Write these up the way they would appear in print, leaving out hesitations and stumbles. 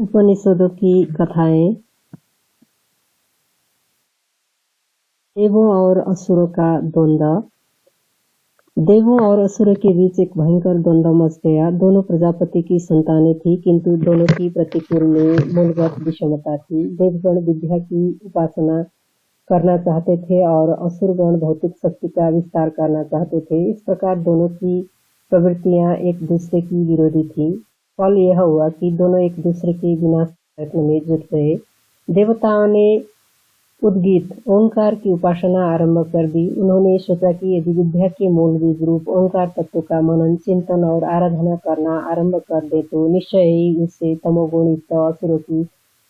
उपनिषदों की कथाएं देवों और असुरों का द्वंद्व। देवों और असुरों के बीच एक भयंकर द्वंद्व मच गया। दोनों प्रजापति की संतानें थी, किंतु दोनों की प्रतिकूल में मूलगत विषमता थी। देवगण विद्या की उपासना करना चाहते थे और असुरगण भौतिक शक्ति का विस्तार करना चाहते थे। इस प्रकार दोनों की प्रवृत्तियां एक दूसरे की विरोधी थी। फल यह हुआ कि दोनों एक दूसरे के विनाश प्रयत्न में जुट गए। देवताओं ने उद्गीत ओंकार की उपासना आरंभ कर दी। उन्होंने सोचा कि यदि विद्या के मूल बीज रूप ओंकार तत्व का मनन, चिंतन और आराधना करना आरंभ कर दे तो निश्चय ही उससे तमोगुणयुक्त असुरों की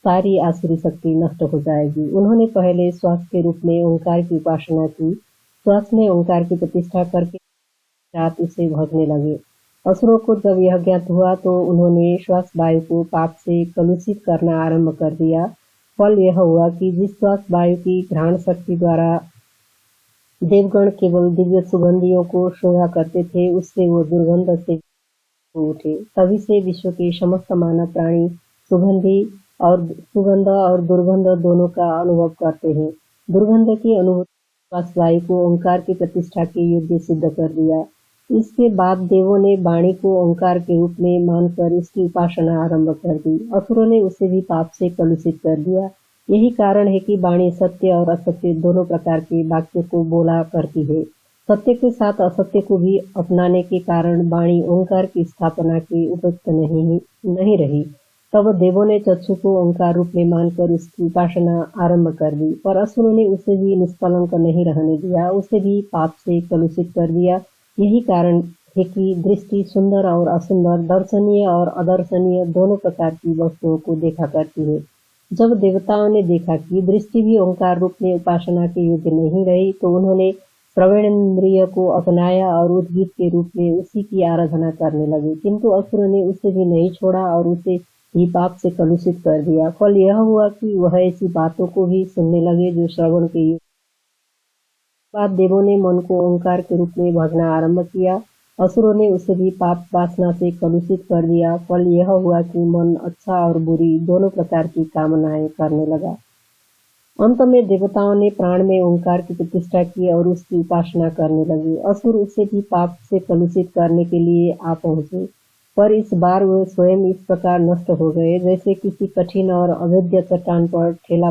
सारी आसुरी शक्ति नष्ट हो जाएगी। उन्होंने पहले श्वास के रूप में ओंकार की उपासना की। श्वास में ओंकार की प्रतिष्ठा करके रात उसे भजने लगे। असुरों को जब यह ज्ञात हुआ तो उन्होंने श्वास वायु को पाप से कलुषित करना आरंभ कर दिया। फल यह हुआ कि जिस श्वास वायु की घ्राण शक्ति द्वारा देवगण केवल दिव्य सुगंधियों को शोभा करते थे, उससे वो दुर्गंध से उठे। तभी से विश्व के समस्त मानव प्राणी सुगंध और दुर्गंध दोनों का अनुभव करते हैं। दुर्गंध की अनुभूति श्वास वायु को ओंकार की प्रतिष्ठा के योग्य सिद्ध कर दिया। इसके बाद देवों ने वाणी को ओंकार के रूप में मानकर उसकी उपासना आरंभ कर दी। असुरों ने उसे भी पाप से कलुषित कर दिया। यही कारण है कि वाणी सत्य और असत्य दोनों प्रकार के वाक्यों को बोला करती है। सत्य के साथ असत्य को भी अपनाने के कारण वाणी ओंकार की स्थापना के उपयुक्त नहीं रही। तब देवों ने चक्षु को ओंकार रूप में मानकर उसकी उपासना आरंभ कर दी, पर असुरों ने उसे भी निष्कलंक नहीं रहने दिया, उसे भी पाप से कलुषित कर दिया। यही कारण है कि दृष्टि सुंदर और असुंदर, दर्शनीय और अदर्शनीय दोनों प्रकार की वस्तुओं को देखा करती है। जब देवताओं ने देखा कि दृष्टि भी ओंकार रूप में उपासना के योग्य नहीं रही, तो उन्होंने प्रवणेन्द्रिय को अपनाया और उद्गीत के रूप में उसी की आराधना करने लगे। किंतु असुरों ने उसे भी नहीं छोड़ा और उसे भी पाप से कलुषित कर दिया। फल यह हुआ कि वह ऐसी बातों को भी सुनने लगे जो श्रवण के बाद देवों ने मन को ओंकार के रूप में भजना आरंभ किया। असुरों ने उसे भी पाप वासना से कलुषित कर दिया। फल यह हुआ कि मन अच्छा और बुरी दोनों प्रकार की कामनाएं करने लगा। अंत में देवताओं ने प्राण में ओंकार की प्रतिष्ठा की और उसकी उपासना करने लगे। असुर उसे भी पाप से कलुषित करने के लिए आ पहुंचे, पर इस बार वे स्वयं इस प्रकार नष्ट हो गए जैसे किसी कठिन और अभेद्य चट्टान पर ठेला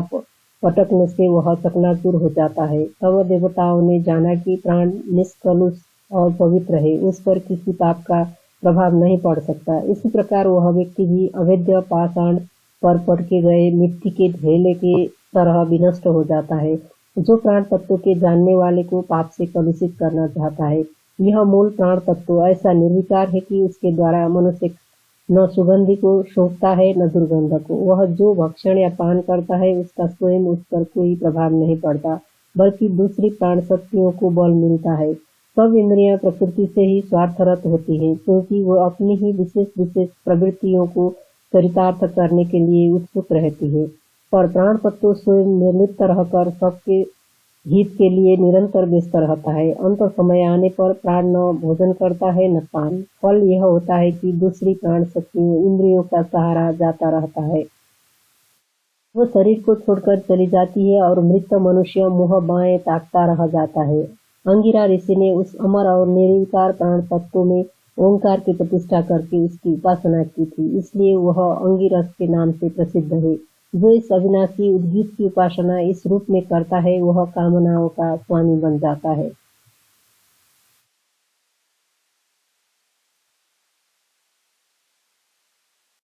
पटकने से वह चकनाचूर हो जाता है। तब देवताओं ने जाना कि प्राण निष्कलुष और पवित्र है, उस पर किसी पाप का प्रभाव नहीं पड़ सकता। इसी प्रकार वह व्यक्ति भी अभेद्य पाषाण पर पटके गए मिट्टी के ढेले के तरह विनष्ट हो जाता है। जो प्राण तत्व के जानने वाले को पाप से कलुषित करना चाहता है, यह मूल प्राण तत्व ऐसा निर्विकार है कि उसके द्वारा मनुष्य न सुगंधि को सूंघता है न दुर्गंध को। वह जो भक्षण या पान करता है उसका स्वयं उस पर कोई प्रभाव नहीं पड़ता, बल्कि दूसरी प्राण शक्तियों को बल मिलता है। सब इंद्रियां प्रकृति से ही स्वार्थरत होती हैं, क्योंकि वो अपनी ही विशेष प्रवृत्तियों को चरितार्थ करने के लिए उत्सुक रहती है। पर प्राण तत्व स्वयं निर्लिप्त रहकर सबके हित के लिए निरंतर व्यस्त रहता है। अंत समय आने पर प्राण न भोजन करता है न पान। फल यह होता है कि दूसरी प्राण शक्तियों इंद्रियों का सहारा जाता रहता है। वो शरीर को छोड़कर चली जाती है और मृत मनुष्य मुंह बाएं ताकता रह जाता है। अंगिरा ऋषि ने उस अमर और निर्विकार प्राण तत्व में ओंकार की प्रतिष्ठा करके उसकी उपासना की थी, इसलिए वह अंगिरस के नाम से प्रसिद्ध है। जो इस अविनाशी उद्गीत की उपासना इस रूप में करता है, वह कामनाओं का स्वामी बन जाता है।